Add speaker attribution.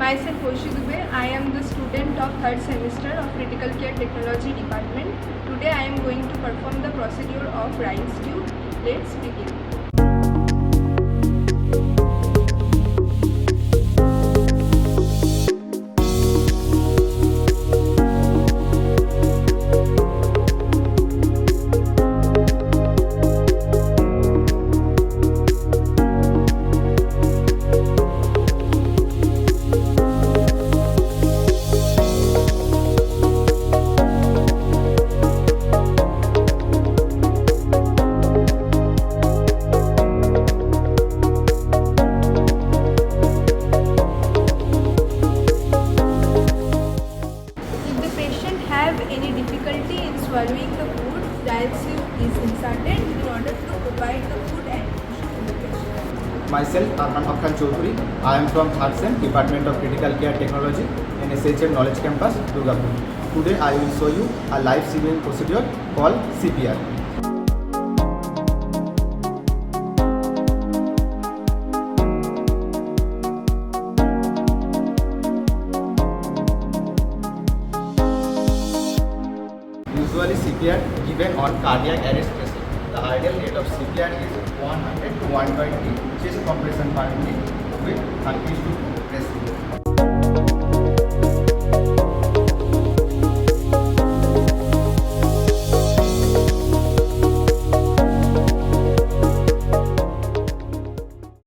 Speaker 1: Myself Hoshi Dubey. I am the student of 3rd semester of Critical Care Technology Department. Today I am going to perform the procedure of rice tube. Let's begin. Have any difficulty in swallowing the food, rice tube is inserted in order to provide the food and nutrition to the patient.
Speaker 2: Myself, Arman Akhan Chaudhary. I am from 3rd Sem, Department of Critical Care Technology, NSHM Knowledge Campus, Durgapur. Today I will show you a life saving procedure called CPR. Usually CPR given on cardiac arrest patient. The ideal rate of CPR is 100 to 120 chest compression per minute with 30 to 2 breaths.